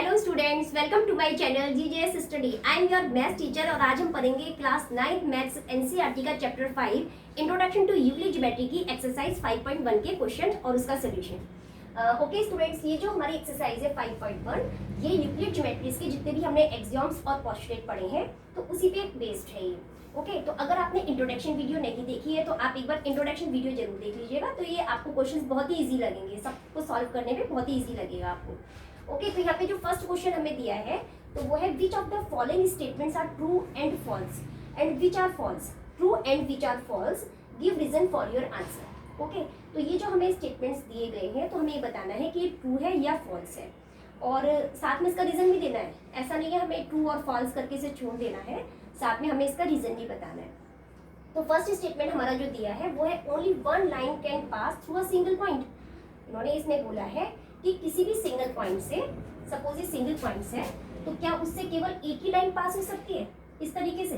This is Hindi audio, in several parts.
Hello students, welcome to my channel GJS study. I am your maths teacher और आज हम पढ़ेंगे क्लास 9th मैथ्स एनसीईआरटी का chapter 5 introduction to Euclid geometry की एक्सरसाइज 5.1 के क्वेश्चन और उसका सोल्यूशन। ओके स्टूडेंट्स, ये जो हमारी एक्सरसाइज है 5.1 ये यूक्लिड ज्योमेट्रीज के जितने भी हमने एक्सियोम्स और पोस्टुलेट पढ़े हैं तो उसी पे बेस्ड है ये। ओके तो अगर आपने इंट्रोडक्शन वीडियो नहीं देखी है तो आप एक बार इंट्रोडक्शन वीडियो जरूर देख लीजिएगा, तो ये आपको क्वेश्चंस बहुत ही इजी लगेंगे, सबको सॉल्व करने में बहुत ही इजी लगेगा आपको। ओके तो यहाँ पे जो फर्स्ट क्वेश्चन हमें दिया है तो वो है which of the following statements are true and false and which are false, true and which are false, give reason for your answer. Okay तो ये जो हमें स्टेटमेंट्स दिए गए हैं तो हमें ये बताना है कि ये ट्रू है या फॉल्स है और साथ में इसका रीजन भी देना है। ऐसा नहीं है हमें ट्रू और फॉल्स करके इसे छोड़ देना है, साथ में हमें इसका रीजन भी बताना है। तो फर्स्ट स्टेटमेंट हमारा जो दिया है वो है only one line can pass through a single point. इन्होंने इसमें बोला है कि किसी भी सिंगल पॉइंट से, सपोज ये सिंगल पॉइंट्स है तो क्या उससे केवल एक ही लाइन पास हो सकती है इस तरीके से?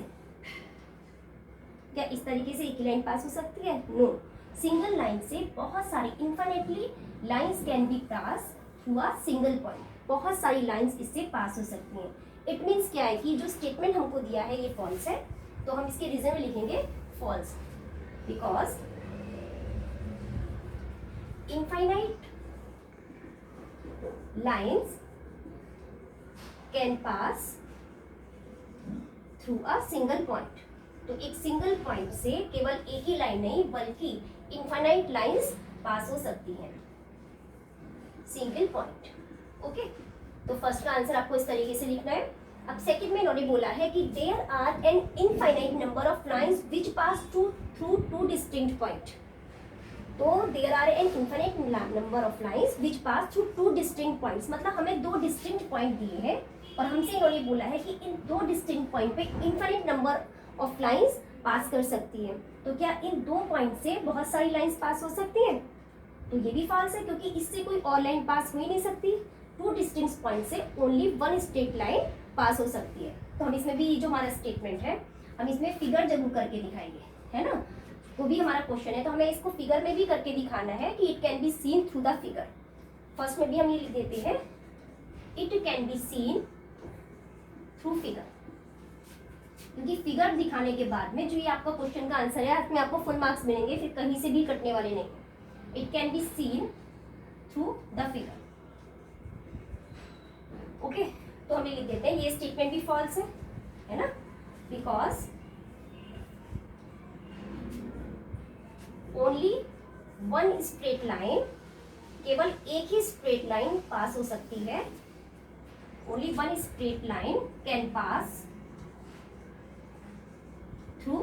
क्या इस तरीके से एक ही लाइन पास हो सकती है? नो, सिंगल लाइन से बहुत सारी infinitely lines can be pass through a single point. बहुत सारी लाइंस इससे पास हो सकती हैं। इट मीन्स क्या है कि जो स्टेटमेंट हमको दिया है ये फॉल्स है, तो हम इसके रीजन में लिखेंगे false, because infinite lines can pass through a single point। तो एक सिंगल पॉइंट से केवल एक ही लाइन नहीं बल्कि इनफाइनाइट लाइंस पास हो सकती हैं, सिंगल पॉइंट। ओके तो फर्स्ट का आंसर आपको इस तरीके से लिखना है। अब सेकंड में इन्होंने बोला है कि there are an infinite number of lines which pass through two distinct point. तो there are an infinite number of lines which pass through two distinct points, मतलब हमें दो डिस्टिंक्ट पॉइंट दिए हैं और हमसे इन्होंने बोला है कि इन दो डिस्टिंक्ट पॉइंट पे infinite number of lines pass कर सकती हैं। तो क्या इन दो पॉइंट से बहुत सारी लाइंस पास हो सकती हैं? तो ये भी फॉल्स है क्योंकि इससे कोई और लाइन पास हो ही नहीं सकती। टू डिस्टिंक्ट पॉइंट से ओनली वन स्ट्रेट लाइन पास हो सकती है। तो हम इसमें भी जो हमारा स्टेटमेंट है हम इसमें फिगर जरूर करके दिखाएंगे, है ना, वो भी हमारा क्वेश्चन है तो हमें इसको फिगर में भी करके दिखाना है कि it can be seen through the figure. First में भी हम ये लिख देते हैं it can be seen through figure, क्योंकि फिगर दिखाने के बाद में जो ये आपका क्वेश्चन का आंसर है इसमें आपको फुल मार्क्स मिलेंगे, फिर कहीं से भी कटने वाले नहीं। It can be seen through the figure. Okay तो हम ये लिख देते हैं ये स्टेटमेंट भी फॉल्स है ना, because only one straight line, केवल एक ही स्ट्रेट लाइन पास हो सकती है। Only one straight line can pass through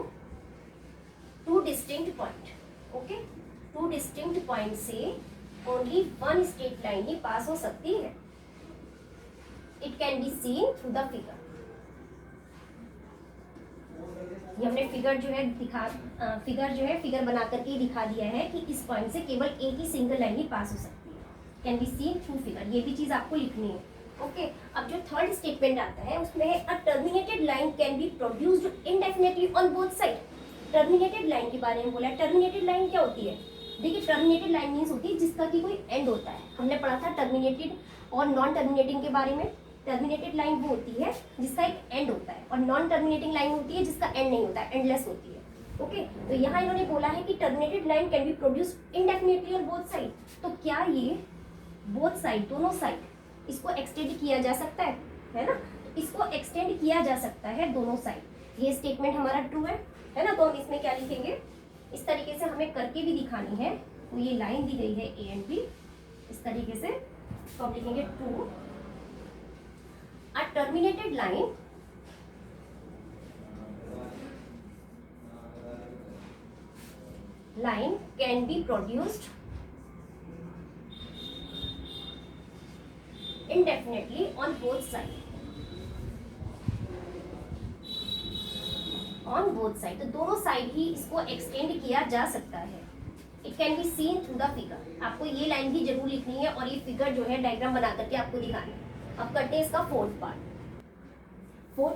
two distinct point. Okay to distinct point से ओनली वन स्ट्रेट लाइन ही पास हो सकती है। It can be seen through the figure. ये हमने फिगर जो है फिगर बना करके ही दिखा दिया है कि इस पॉइंट से केवल एक ही सिंगल लाइन ही पास हो सकती है। Can be seen through figure, ये भी चीज आपको लिखनी है। ओके अब जो थर्ड स्टेटमेंट आता है उसमें है a terminated line can be produced indefinitely on both side. Terminated line के बारे में बोला है। टर्मिनेटेड लाइन क्या होती है? देखिए टर्मिनेटेड लाइन मीन्स होती है जिसका कि कोई एंड होता है। हमने पढ़ा था टर्मिनेटेड और नॉन टर्मिनेटिंग के बारे में। टर्मिनेटेड लाइन वो होती है जिसका एक एंड होता है और नॉन टर्मिनेटिंग लाइन होती है जिसका एंड नहीं होता है, एंडलेस होती है। ओके तो यहाँ इन्होंने बोला है कि terminated line can be produced indefinitely on both side. तो क्या ये बोथ साइड, दोनों साइड इसको एक्सटेंड किया जा सकता है ना, तो इसको एक्सटेंड किया जा सकता है दोनों साइड। ये स्टेटमेंट हमारा ट्रू है ना, तो हम इसमें क्या लिखेंगे इस तरीके से हमें करके भी दिखानी है। तो ये लाइन दी गई है ए एंड बी इस तरीके से, तो हम लिखेंगे true. A terminated line can be produced indefinitely on both side। on both side तो दोनों साइड ही इसको एक्सटेंड किया जा सकता है। It can be seen through the figure. आपको ये लाइन भी जरूर लिखनी है और ये फिगर जो है डायग्राम बना करके आपको दिखाना है। अब करते हैं इसका फोर्थ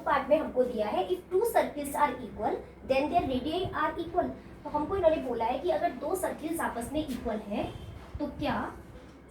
पार्ट में हमको दिया है if two circles are equal then their radius are equal. तो हमको इन्होंने बोला है कि अगर दो सर्किल्स आपस में इक्वल है तो क्या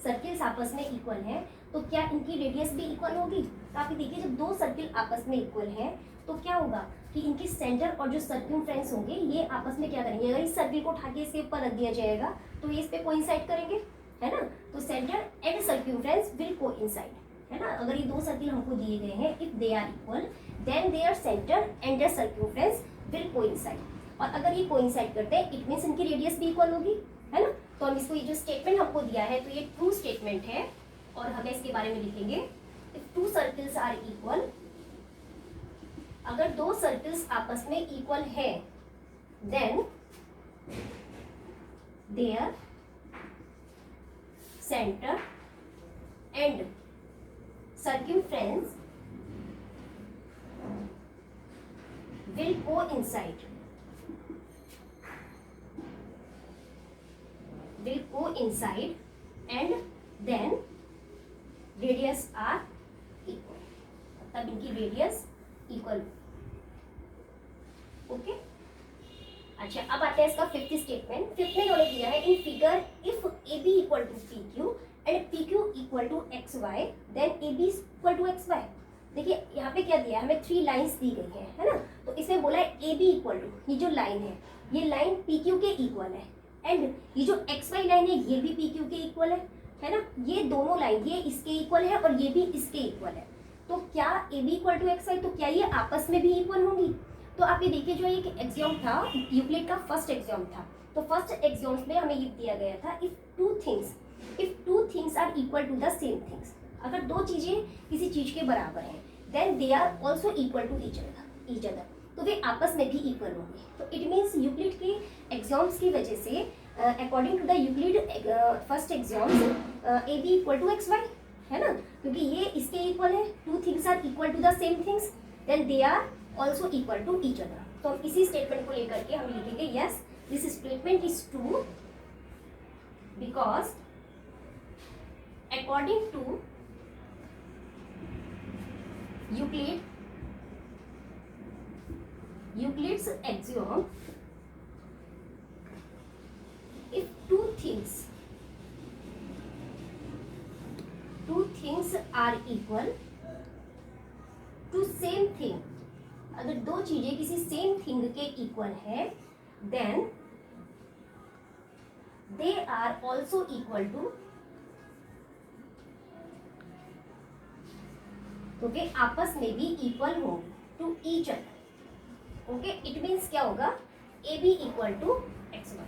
सर्किल्स आपस में इक्वल है तो क्या इनकी रेडियस भी इक्वल होगी? तो आप देखिए जब दो सर्किल आपस में इक्वल हैं तो क्या होगा कि इनकी सेंटर और जो सर्कमफ्रेंस होंगे ये आपस में क्या करेंगे, अगर इस सर्किल को उठा के इसके ऊपर रख दिया जाएगा तो ये इस पे कोइंसाइड करेंगे, है ना। तो centre and circumference will coincide, है ना। अगर ये दो सर्किल हमको दिए गए हैं, if they are equal then their centre and their circumference will coincide, और अगर ये कोइंसाइड करते हैं इट मींस इनकी रेडियस भी इक्वल होगी, है ना। तो हम इसको, ये जो स्टेटमेंट हमको दिया है तो ये ट्रू स्टेटमेंट है और हमें इसके बारे में लिखेंगे if two circles are equal, अगर दो सर्किल्स आपस में इक्वल है then their centre and circumference will coincide, and then radius are equal, तब इनकी रेडियस इक्वल। ओके, अच्छा अब आता है इसका फिफ्थ स्टेटमेंट। फिफ्थ में इन्होंने दिया है in figure if A B equal to P Q and P Q equal to X Y then A B equal to X Y. देखिए यहाँ पे क्या दिया है, हमें 3 लाइंस दी गई है ना। तो इसमें बोला है ए बी इक्वल टू, ये जो लाइन है ये लाइन पी क्यू के इक्वल है, एंड ये जो एक्स वाई लाइन है ये भी पी क्यू के इक्वल है ना। ये दोनों लाइन ये इसके इक्वल है और ये भी इसके इक्वल है। तो क्या A B equal to X Y, तो क्या ये आपस में भी इक्वल होंगी? तो आप ये देखिए जो एक एग्जाम था यूक्लिड का फर्स्ट एग्जाम था, तो फर्स्ट एग्जाम्स में हमें ये दिया गया था if two things are equal to the same things, अगर दो चीजें किसी चीज के बराबर हैं then they are also equal to each other, तो वे आपस में भी इक्वल होंगे। तो इट मीन्स यूक्लिड के एग्जाम्स की वजह से according to the Euclid first axioms A B equal to X Y, है ना, क्योंकि ये इसके इक्वल है, two things are equal to the same things then they are also equal to each other. तो हम इसी स्टेटमेंट को लेकर के हम लिखेंगे yes this statement is true because according to Euclid's axiom, if two things are equal to same thing, अगर दो चीजें किसी सेम थिंग के इक्वल है then they are also equal to, तो वे आपस में भी इक्वल होंगे to each other. Okay, it means क्या होगा A B equal to X Y.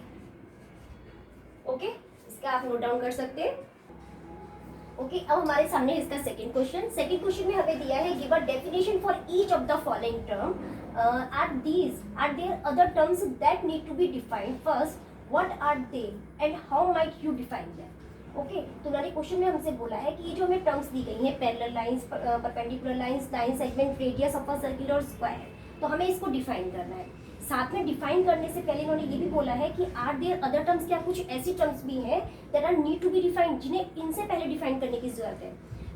Okay, इसका आप नोट डाउन कर सकते हैं। ओके, अब हमारे सामने इसका सेकंड क्वेश्चन में हमें दिया है give a definition for each of the following term, are there other terms that need to be defined, first what are they and how might you define them? Okay, तो हमारे क्वेश्चन में हमसे बोला है कि ये जो हमें टर्म्स दी गई हैं parallel lines, perpendicular lines, line segment, radius of a circle और स्क्वायर, तो हमें इसको डिफाइन करना है। साथ में डिफाइन करने से पहले इन्होंने ये भी बोला है कि आर देयर अदर टर्म्स, क्या कुछ ऐसी टर्म्स भी हैं that are need to be defined, जिन्हें इनसे पहले डिफाइन करने की जरूरत है।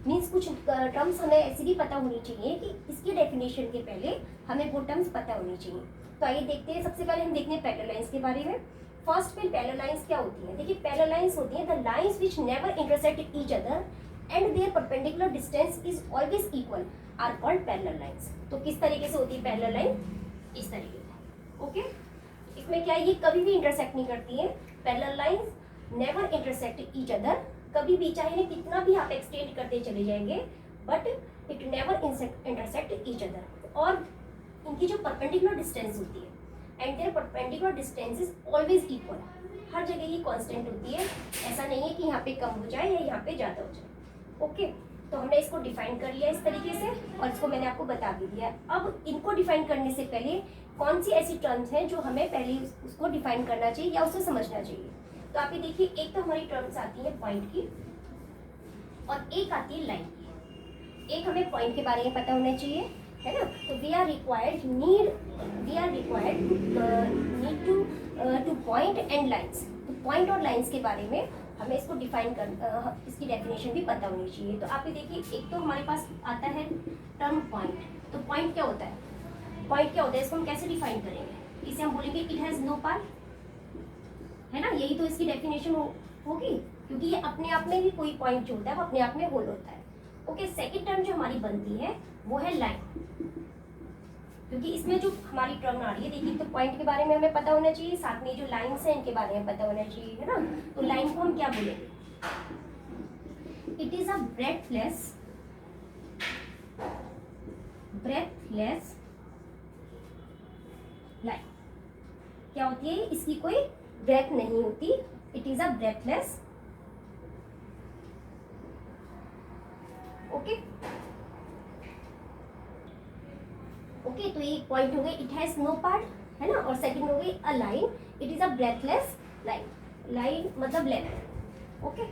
मीन्स कुछ टर्म्स हमें ऐसी भी पता होनी चाहिए कि इसके डेफिनेशन के पहले हमें वो टर्म्स पता होनी चाहिए। तो आइए देखते हैं, सबसे पहले हम देखते हैं पैरेलल लाइंस के बारे में। फर्स्ट में पैरेलल लाइंस क्या होती है? देखिए पैरेलल लाइंस होती हैं the lines which never intersect each other and their perpendicular distance is always equal are called parallel lines. तो किस तरीके से होती है पैरेलल लाइन? इस तरीके से। ओके, इसमें क्या है, ये कभी भी इंटरसेक्ट नहीं करती है। Parallel lines never intersect each other, कभी भी चाहे कितना भी आप एक्सटेंड करते चले जाएंगे but it never intersect each other. और इनकी जो परपेंडिकुलर डिस्टेंस होती है and their perpendicular distance is always equal, हर जगह ही कांस्टेंट होती है, ऐसा नहीं है कि यहाँ पे कम हो जाए या यहाँ पे ज़्यादा हो जाए। ओके, तो हमने इसको डिफाइन कर लिया इस तरीके से और इसको मैंने आपको बता भी दिया। अब इनको डिफाइन करने से पहले कौन सी ऐसी टर्म्स हैं जो हमें पहले उसको डिफाइन करना चाहिए या उसे समझना चाहिए। तो आप ये देखिए, एक तो हमारी टर्म्स आती है पॉइंट की और एक आती है लाइन की। एक हमें पॉइंट के बारे में पता होना चाहिए, है ना। तो we are required to point and lines. तो पॉइंट और लाइंस के बारे में हमें इसको डिफाइन कर इसकी डेफिनेशन भी पता होनी चाहिए। तो आप ये देखिए, एक तो हमारे पास आता है टर्म पॉइंट। तो पॉइंट क्या होता है? इसको हम कैसे डिफाइन करेंगे? इसे हम बोलेंगे इट हैज़ नो पार्ट, है ना। यही तो इसकी डेफिनेशन होगी, क्योंकि ये अपने आप में भी कोई पॉइंट जो होता है वो अपने आप में होल होता है। ओके, सेकंड टर्म जो हमारी बनती है वो है लाइन, क्योंकि इसमें जो हमारी टर्म आ रही है, देखिए तो पॉइंट के बारे में हमें पता होना चाहिए, साथ में जो लाइन्स हैं इनके बारे में पता होना चाहिए, है ना। तो लाइन को हम क्या बोलेंगे? It is a breathless line. क्या होती है? इसकी कोई ब्रेथ नहीं होती, it is a breathless. Okay okay, तो ये पॉइंट हो गए, इट हैज नो पार्ट, है ना। और सेकंड हो गई a line, it is a breathless line. Line मतलब लेंथ। ओके,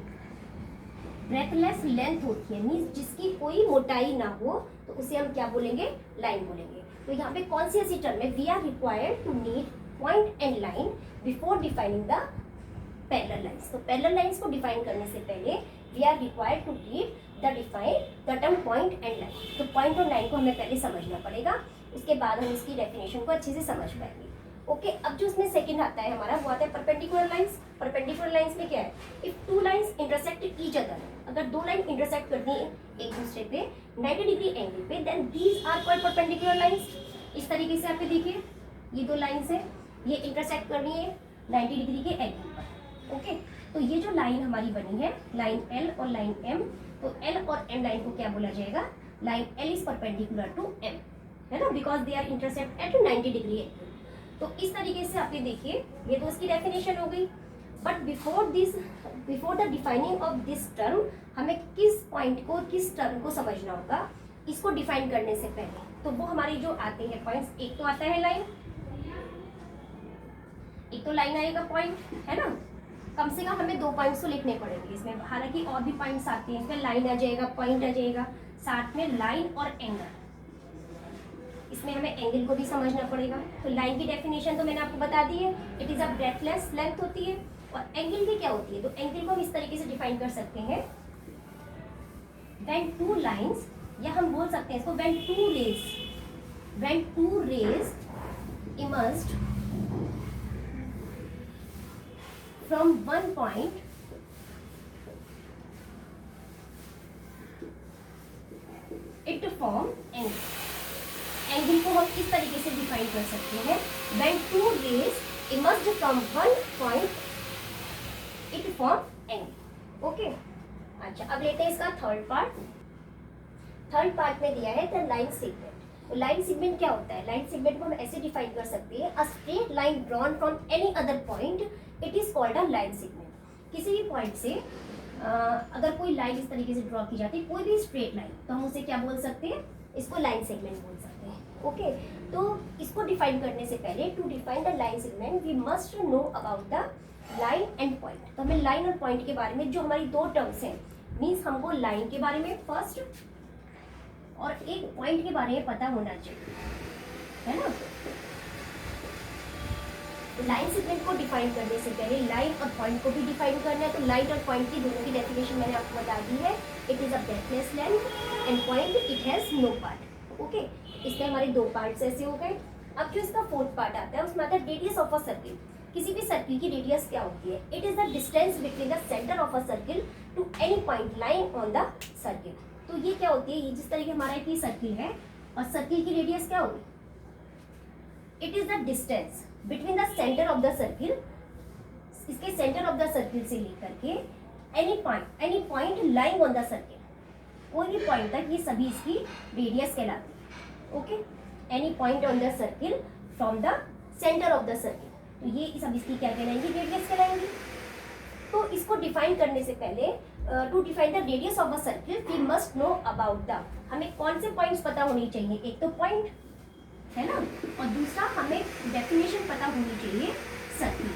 ब्रेथलेस लेंथ होती है, मीन्स जिसकी कोई मोटाई ना हो, तो उसे हम क्या बोलेंगे? लाइन बोलेंगे। तो यहाँ पे कौन सी ऐसी टर्म है? We are required to need point and line before defining the parallel lines. तो पैरेलल लाइंस को डिफाइन करने से पहले we are required to read the term point and line. तो पॉइंट और लाइन को हमें पहले समझना पड़ेगा, उसके बाद हम इसकी डेफिनेशन को अच्छे से समझ पाएंगे। ओके, अब जो इसमें सेकंड आता है हमारा, वो आता है परपेंडिकुलर लाइंस। परपेंडिकुलर लाइंस में क्या है? If two lines intersect each other, अगर दो लाइन इंटरसेक्ट करती है एक दूसरे पे 90 डिग्री एंगल पे, then these are called perpendicular lines. इस तरीके से आप देखिए, ये दो लाइंस है, ये इंटरसेक्ट कर रही है 90 डिग्री के एंगल पर। ओके, तो ये जो लाइन हमारी बनी है, लाइन एल और लाइन एम, तो एल और एम लाइन को क्या बोला जाएगा? Line L is perpendicular to M, है ना, because they are intersect at 90 degree angle. तो इस तरीके से आप ये देखिए, ये तो इसकी डेफिनेशन हो गई। But before the defining of this term, हमें किस पॉइंट को, किस टर्म को समझना होगा इसको डिफाइन करने से पहले। तो वो हमारी जो आते हैं पॉइंट्स, एक तो आता है लाइन, एक तो लाइन आएगा पॉइंट, है ना। कम से कम हमें दो पॉइंट्स तो लिखने पड़ेंगे इसमें, हालांकि और भी पॉइंट्स आते हैं इसमें, लाइन आ जाएगा, पॉइंट आ जाएगा, साथ में लाइन और एंगल। इसमें हमें एंगल को भी समझना पड़ेगा। तो लाइन की डेफिनेशन तो मैंने आपको बता दी है, it is a breathless length होती है। और एंगल की क्या होती है? तो एंगल को हम इस तरीके से डिफाइन कर सकते हैं, व्हेन टू लाइंस, या हम बोल सकते हैं इसको when two rays emerged from one point it form angle. Angle को हम इस तरीके से डिफाइन कर सकते हैं, when two rays emerged from one point it form angle. Okay, अच्छा अब लेते हैं इसका थर्ड पार्ट। थर्ड पार्ट में दिया है द लाइन सेगमेंट। तो लाइन सेगमेंट क्या होता है? लाइन सेगमेंट को हम ऐसे डिफाइन कर सकते हैं, a straight line drawn from any other point, it is called a line segment. किसी भी पॉइंट से अगर कोई लाइन इस तरीके से ड्रॉ की जाती है, कोई भी स्ट्रेट लाइन, तो हम उसे क्या बोल सकते हैं? इसको लाइन सेगमेंट बोल सकते हैं। ओके, तो इसको डिफाइन करने से पहले, to define the line segment we must know about the line and point. तो हमें लाइन और पॉइंट के बारे में, जो हमारी दो टर्म्स हैं, मीन्स हमको लाइन के बारे में फर्स्ट और एक पॉइंट के बारे में पता होना चाहिए, है ना। लाइन सेगमेंट को डिफाइन करने से पहले लाइन और पॉइंट को भी डिफाइन करना है। तो लाइन और पॉइंट की दोनों की डेफिनेशन मैंने आपको बता दी है, it is a breathless length and point it has no part. Okay, इसमें हमारे दो पार्ट्स ऐसे हो गए। अब जो इसका फोर्थ पार्ट आता है, उसमें आता है रेडियस ऑफ अ सर्किल। किसी भी सर्किल की रेडियस क्या होती है? It is the distance between the centre of a circle to any point lying on the circle. तो ये क्या होती है? ये जिस तरीके हमारा एक सर्किल है और सर्किल की रेडियस क्या होगी? It is the distance between the centre of the circle, इसके सेंटर ऑफ द सर्किल से लेकर के any point lying on the circle, कोई भी पॉइंट तक, ये सभी इसकी रेडियस कहलाती है। Okay, any point on the circle from the centre of the circle, तो ये सब इसकी क्या कहलाएंगी? रेडियस कहलाएंगी। तो इसको डिफाइन करने से पहले, to define the radius of a circle we must know about the, हमें कौन से पॉइंट्स पता होनी चाहिए? एक तो पॉइंट, है ना, और दूसरा हमें डेफिनेशन पता होनी चाहिए सर्किल।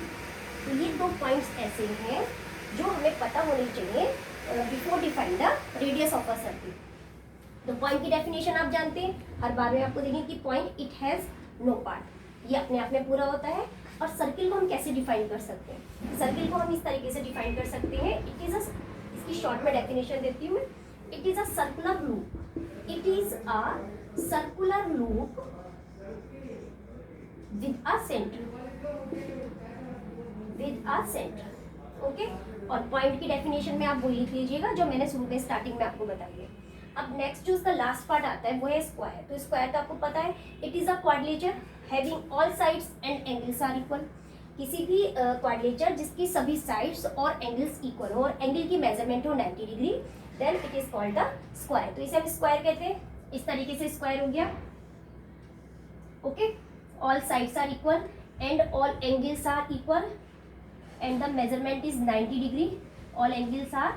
तो ये दो पॉइंट्स ऐसे हैं जो हमें पता होनी चाहिए before define the radius of a circle. तो पॉइंट की डेफिनेशन आप जानते हैं, हर बार में आपको देखें कि point it has no part, ये अपने आप में पूरा होता है। और सर्किल को हम कैसे डिफाइन कर सकते हैं? सर्किल को हम इस तरीके से डिफाइन कर सकते हैं, इट इज अ, इसकी शॉर्ट में डेफिनेशन देती हूँ मैं, it is a circular loop, it is a circular loop with a centre. Okay, और पॉइंट की डेफिनेशन में आप वो लिख लीजिएगा जो मैंने शुरू में स्टार्टिंग में आपको बताई है। अब नेक्स्ट जो उसका लास्ट पार्ट आता है वो है स्क्वायर। तो स्क्वायर तो आपको पता है, it is a quadrilateral having all sides and angles are equal. किसी भी क्वाड्रिलेटर जिसकी सभी साइड्स और एंगल्स इक्वल हो और एंगल की मेजरमेंट हो 90 degree, then it is called the square. तो इसे हम स्क्वायर कहते हैं। इस तरीके से स्क्वायर हो गया। Okay, all sides are equal and all angles are equal and the measurement is 90 degree, all angles are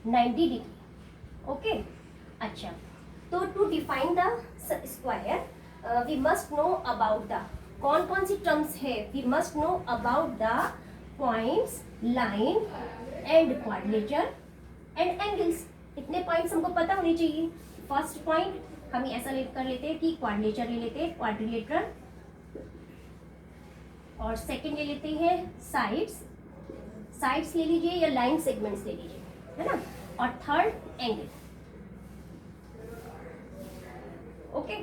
90 degree. Okay, अच्छा, तो to define the square we must know about the, कौन कौन सी टर्म्स है, we must know about the points, line and quadrilateral and angles. इतने पॉइंट्स हमको पता होने चाहिए। फर्स्ट पॉइंट हम ऐसा कर लेते हैं कि क्वाड्रिलेटर ले लेते हैं, क्वाड्रिलेटर, और सेकंड ले लेते हैं साइड्स, साइड्स ले लीजिए या लाइन सेगमेंट्स ले लीजिए, है ना, और थर्ड एंगल। ओके,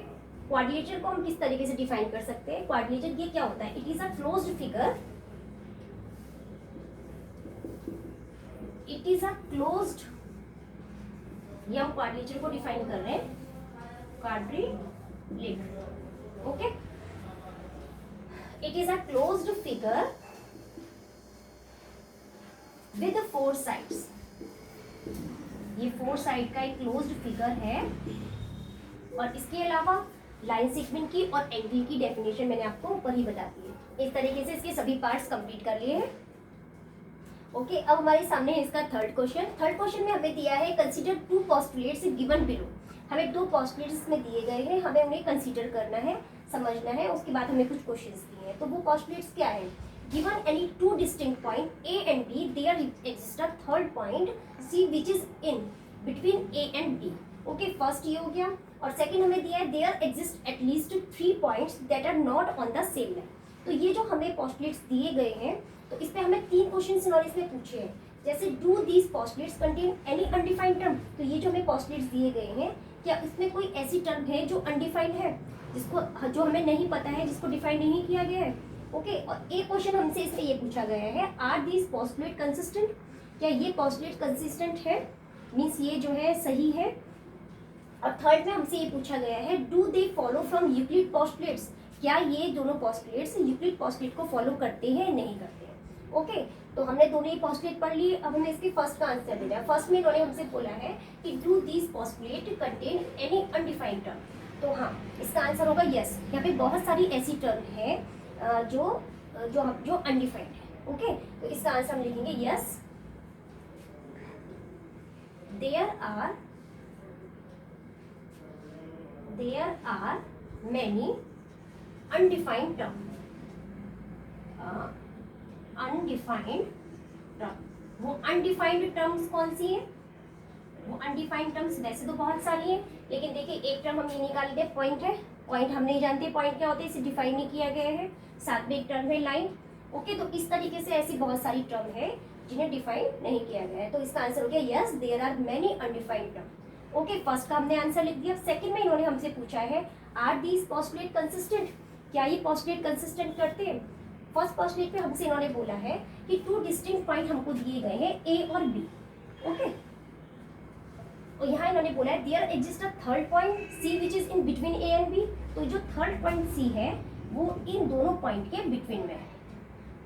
क्वाड्रिलेटर को हम किस तरीके से डिफाइन कर सकते हैं? क्वाड्रिलेटर ये क्या होता है? It is a closed figure, it is a closed, ये हम क्वाड्रिलेटर को डिफाइन कर रहे हैं, quadrilateral. Okay, it is a closed figure with 4 sides. ये 4 साइड का एक क्लोज्ड फिगर है, और इसके अलावा लाइन सेगमेंट की और एंगल की डेफिनेशन मैंने आपको ऊपर ही बता दी है। इस तरीके से इसके सभी पार्ट्स कंप्लीट कर लिए हैं। ओके, अब हमारे सामने है इसका थर्ड क्वेश्चन। थर्ड क्वेश्चन में हमें दिया है कंसीडर 2 पोस्टुलेट्स गिवन बिलो। हमें 2 पोस्टुलेट्स इसमें दिए गए हैं, हमें उन्हें कंसीडर करना है, समझना है। उसके बाद हमें कुछ क्वेश्चंस दिए हैं। तो वो पोस्टुलेट्स क्या है? Given any 2 distinct point A and B, there exists a third point C which is in between A and B. Okay, first ये हो गया, और सेकंड हमें दिया है there exist at least 3 points that are not on the same line. तो ये जो हमें पोस्टुलेट्स दिए गए हैं, तो इस पे हमें 3 क्वेश्चंस इन्होंने इसमें पूछे हैं। जैसे do these postulates contain any undefined term. तो ये जो हमें पोस्टुलेट्स दिए गए हैं, क्या इसमें कोई ऐसी टर्म है जो अनडिफाइंड है, जिसको जो हमें नहीं पता है, जिसको डिफाइन नहीं किया गया है? ओके, और एक क्वेश्चन हमसे इसमें ये पूछा गया है, आर दीज पोस्टुलेट कंसिस्टेंट? क्या ये पोस्टुलेट कंसिस्टेंट है, मीन्स ये जो है सही है? और थर्ड में हमसे ये पूछा गया है, do they follow from Euclid postulates? क्या ये दोनों पोस्टुलेट्स यूक्लिड पोस्टुलेट को फॉलो करते हैं, नहीं करते हैं? ओके, तो हमने दोनों ही पोस्टुलेट पढ़ लिए। अब हमें इसके फर्स्ट का आंसर देना है। फर्स्ट में इन्होंने हमसे बोला है कि do these postulate contain any undefined term. तो हाँ, इसका आंसर होगा यस। यहाँ पे बहुत सारी ऐसी टर्म है जो अनडिफाइंड है। ओके, तो इसका आंसर हम लिखेंगे yes, there are many undefined term. वो अनडिफाइंड टर्म्स कौन सी है? वो अनडिफाइंड टर्म्स वैसे तो बहुत सारी है, लेकिन देखिए एक टर्म हम ये निकाल दें, पॉइंट है। पॉइंट हम नहीं जानते पॉइंट क्या होते हैं, इसे डिफाइन नहीं किया गया है। साथ में एक टर्म है लाइन। ओके, तो इस तरीके से ऐसी बहुत सारी टर्म है जिन्हें डिफाइन नहीं किया गया है। तो इसका आंसर हो गया yes, there are many undefined term. Okay, first का हमने आंसर लिख दिया। सेकंड में इन्होंने हमसे पूछा है, आर दीज पोस्टुलेट कंसिस्टेंट? क्या ये पोस्टुलेट कंसिस्टेंट करते हैं? फर्स्ट पोस्टुलेट पे हमसे इन्होंने बोला है कि 2 डिस्टिंक्ट पॉइंट हमको दिए गए हैं, ए और बी। ओके, और यहाँ इन्होंने बोला है there exist a third point C which is in between A and B. तो जो थर्ड पॉइंट सी है वो इन दोनों पॉइंट के बिटवीन में है।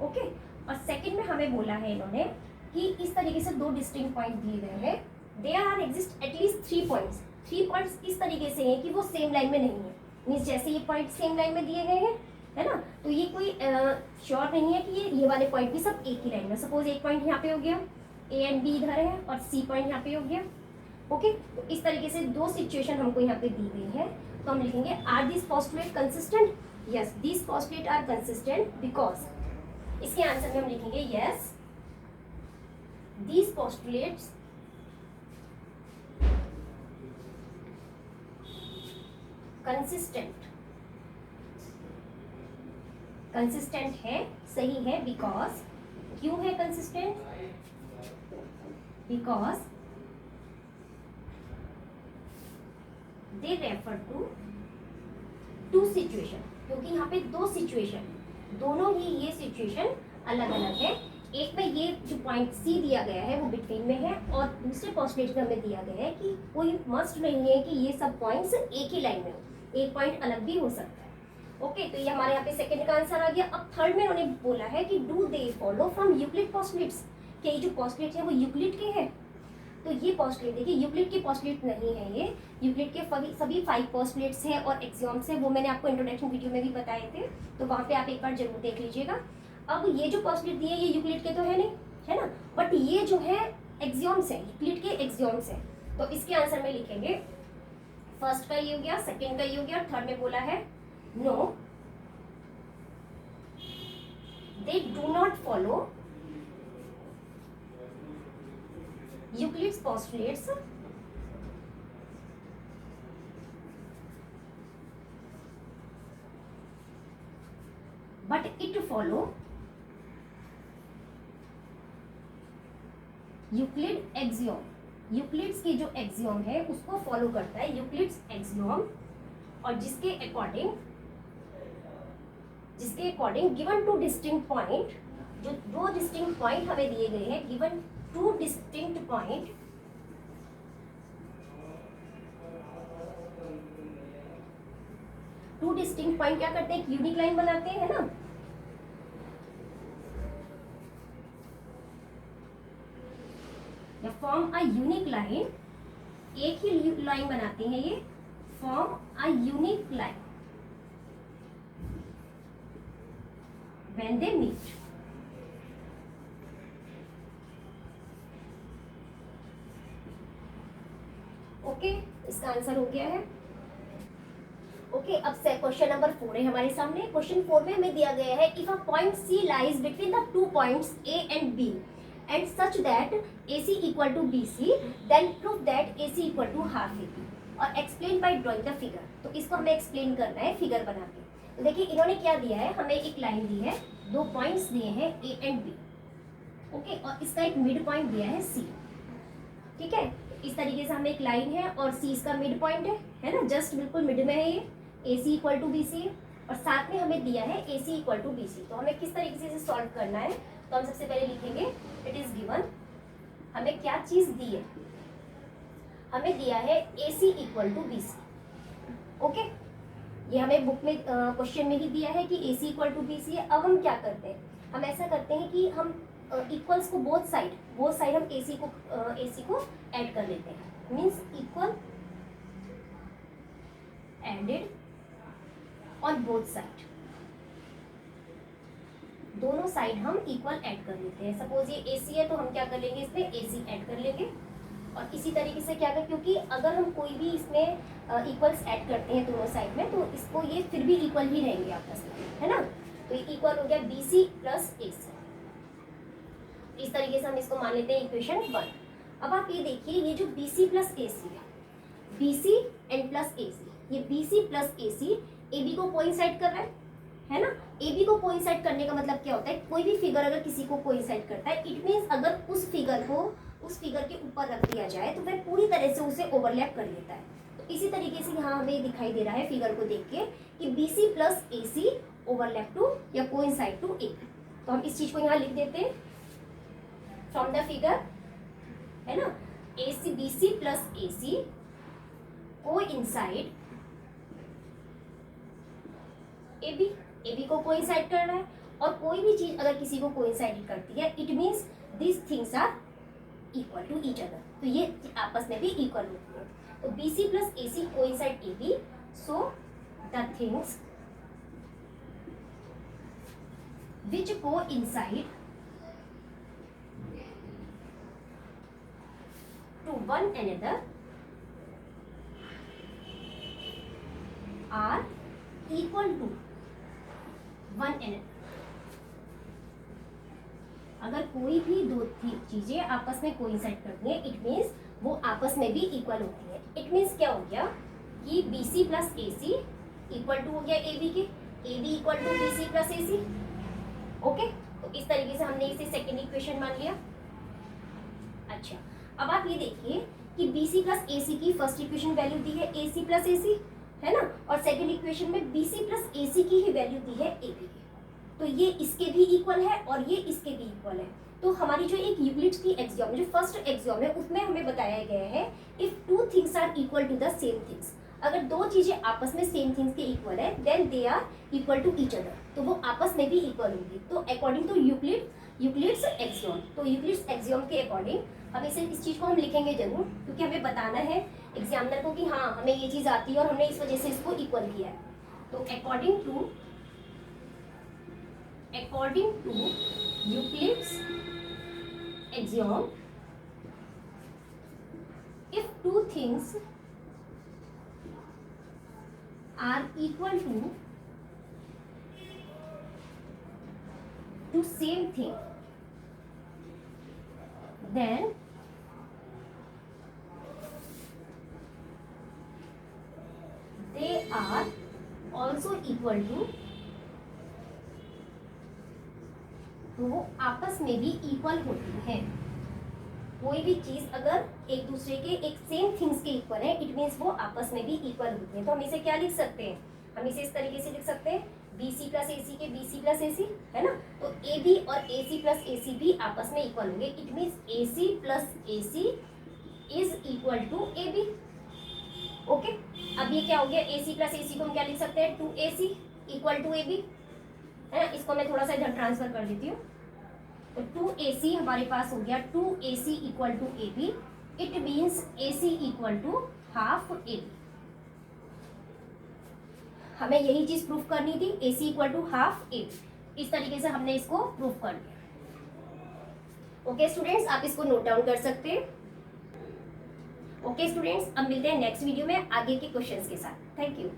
ओके, और सेकंड में हमें बोला है इन्होंने कि इस तरीके से 2 डिस्टिंक्ट पॉइंट दिए गए हैं, there are exist at least 3 points. 3 points इस तरीके से हैं कि वो सेम लाइन में नहीं है, मीन्स जैसे ये पॉइंट सेम लाइन में दिए गए हैं, है ना, तो ये कोई श्योर नहीं है कि ये वाले पॉइंट भी सब एक ही लाइन में। सपोज एक पॉइंट यहाँ पे हो गया, ए एंड बी इधर है, और सी पॉइंट यहाँ पे हो गया। ओके, तो इस तरीके से 2 सिचुएशन हमको यहाँ पे दी गई है। तो हम लिखेंगे are this postulate consistent? Yes, this postulate are consistent because, इसके आंसर में हम लिखेंगे yes, this postulates consistent. Consistent है, सही है, बिकॉज, क्यों है consistent? Because they refer to 2 situation, क्योंकि यहाँ पे 2 सिचुएशन, दोनों ही ये सिचुएशन अलग अलग है। एक में ये जो पॉइंट सी दिया गया है वो बिटवीन में है, और दूसरे पोस्टुलेट में हमें दिया गया है कि कोई मस्ट नहीं है कि ये सब पॉइंट्स एक ही लाइन में हो, एक पॉइंट अलग भी हो सकता है। ओके, तो ये हमारे यहाँ पे सेकंड का आंसर आ गया। अब थर्ड में उन्होंने बोला है कि do they follow from Euclid postulates, क्या ये जो पोस्टुलेट है वो यूक्लिड के हैं? तो ये पोस्टुलेट देखिए यूक्लिड के पोस्टुलेट नहीं है, ये यूक्लिड के सभी 5 पोस्टुलेट्स हैं और एक्सियोम्स हैं, वो मैंने आपको इंट्रोडक्शन वीडियो में भी बताए थे, तो वहाँ पे आप एक बार जरूर देख लीजिएगा। अब ये जो पोस्टुलेट दिए ये यूक्लिड के तो है नहीं, है ना, बट ये जो है एक्सियोम्स है, यूक्लिड के एक्सियोम्स है। तो इसके आंसर में लिखेंगे फर्स्ट का ये हो गया, सेकेंड का ये हो गया, थर्ड में बोला है no they do not follow Euclid's postulates but it follow Euclid axiom, Euclid's की जो एक्सियोम है उसको फॉलो करता है यूक्लिड्स एक्सियोम, और जिसके according given to distinct point, जो 2 डिस्टिंक्ट पॉइंट हमें दिए गए हैं, गिवन 2 डिस्टिंक्ट पॉइंट, क्या करते हैं, एक यूनिक लाइन बनाते हैं, है ना, या फॉर्म अ यूनिक लाइन, एक ही लाइन बनाते हैं ये, form a unique line when they meet. Okay, इसका आंसर हो गया है। ओके, अब से क्वेश्चन नंबर 4 है हमारे सामने। क्वेश्चन 4 में हमें दिया गया है if a point C lies between the 2 points A and B and such that AC equal to BC, then prove that AC equal to half AB और explain by drawing the figure. तो इसको हमें एक्सप्लेन करना है फिगर बना के। तो देखिए इन्होंने क्या दिया है, हमें एक लाइन दी है, 2 पॉइंट्स दिए हैं A एंड B। ओके, और इसका एक मिड पॉइंट दिया है C। ठीक है, इस तरीके से हमें एक लाइन है और C इसका मिड पॉइंट है ना, जस्ट बिल्कुल मिड में है ये, AC इक्वल टू BC है, और साथ में हमें दिया है AC इक्वल टू BC। तो हमें किस तरीके से इसे सॉल्व करना है, तो हम सबसे पहले लिखेंगे इट इज गिवन, हमें क्या चीज दी है, हमें दिया है AC equal to BC। Okay, ये हमें बुक में क्वेश्चन में ही दिया है कि AC इक्वल टू BC है। अब हम क्या करते हैं, हम ऐसा करते हैं कि हम इक्वल्स को बोथ साइड हम AC को ऐड कर लेते हैं, means equal added on both side, दोनों साइड हम इक्वल ऐड कर लेते हैं। सपोज ये AC है तो हम क्या कर लेंगे, इसमें AC ऐड कर लेंगे, और इसी तरीके से क्या कर, क्योंकि अगर हम कोई भी इसमें इक्वल्स ऐड करते हैं दोनों साइड में, तो इसको ये फिर भी इक्वल ही रहेंगे आपस में, है ना। तो ये इक्वल हो गया BC प्लस AC। इस तरीके से हम इसको मान लेते हैं इक्वेशन 1। अब आप ये देखिए, ये जो BC प्लस AC है, BC एंड प्लस AC, ये BC प्लस AC AB को कोइंसाइड कर रहा है ना। AB को कोइंसाइड करने का मतलब क्या होता है, कोई भी फिगर अगर किसी को कोइंसाइड करता है, इट मीन्स अगर उस फिगर को उस फिगर के ऊपर रख दिया जाए तो वह पूरी तरह से उसे ओवरलैप कर लेता है। तो इसी तरीके से यहाँ हमें दिखाई दे रहा है फिगर को देख के कि BC plus AC overlap to या कोइंसाइड टू AB। तो हम इस चीज को यहाँ लिख देते हैं फ्रॉम द फिगर, है ना, BC plus AC coincide AB को कोइंसाइड कर रहा है, और कोई भी चीज अगर किसी को कोइंसाइड करती है, it means this things are equal to each other, तो ये आपस में भी इक्वल होती है। तो BC plus AC coincide AB, so the things which coincide to one another are equal to one another. अगर कोई भी 2 चीजें आपस में कोइंसाइड करती है, इट मीन्स वो आपस में भी इक्वल होती है। इट मीन्स क्या हो गया कि BC plus AC equal to हो गया AB के, AB equal to BC plus AC। Okay, तो इस तरीके से हमने इसे सेकेंड इक्वेशन मान लिया। अच्छा, अब आप ये देखिए कि BC प्लस AC की फर्स्ट इक्वेशन वैल्यू दी है AC प्लस AC, है ना, और सेकेंड इक्वेशन में BC प्लस AC की ही वैल्यू दी है AB की। तो ये इसके भी इक्वल है और ये इसके भी इक्वल है। तो हमारी जो एक यूक्लिड्स की एक्सियोम, जो फर्स्ट एक्सियोम है, उसमें हमें बताया गया है if two things are equal to the same things, अगर दो चीजें आपस में सेम थिंग्स के इक्वल है then they are equal to each other, तो वो आपस में भी इक्वल होंगी। तो अकॉर्डिंग टू यूक्लिड्स एक्सियोम, तो यूक्लिड्स एक्सियोम के अकॉर्डिंग हम इस चीज को हम लिखेंगे जरूर, क्योंकि हमें बताना है एग्जामिनर को कि हाँ हमें ये चीज आती है और हमने इस वजह से इसको इक्वल किया है। तो according to Euclid's axiom, if two things are equal to same thing, then they are also equal to, तो वो आपस में भी इक्वल होती है। कोई भी चीज अगर एक दूसरे के एक सेम थिंग्स के इक्वल है, इट मीन्स वो आपस में भी इक्वल होती है। तो हम इसे क्या लिख सकते हैं, हम इसे इस तरीके से लिख सकते हैं BC प्लस AC के BC प्लस AC, है ना। तो AB और AC प्लस AC भी आपस में इक्वल होंगे, it means AC plus AC is equal to AB। Okay, अब ये क्या हो गया, AC प्लस AC को हम क्या लिख सकते हैं, 2AC इक्वल टू AB, है ना। इसको मैं थोड़ा सा इधर ट्रांसफर कर देती हूँ, तो 2AC हमारे पास हो गया 2AC equal to AB, it means AC equal to half AB। हमें यही चीज प्रूफ करनी थी, AC equal to half AB। इस तरीके से हमने इसको प्रूफ कर दिया। ओके स्टूडेंट्स, आप इसको नोट डाउन कर सकते हैं। ओके स्टूडेंट्स, अब मिलते हैं नेक्स्ट वीडियो में आगे के क्वेश्चंस के साथ। Thank you.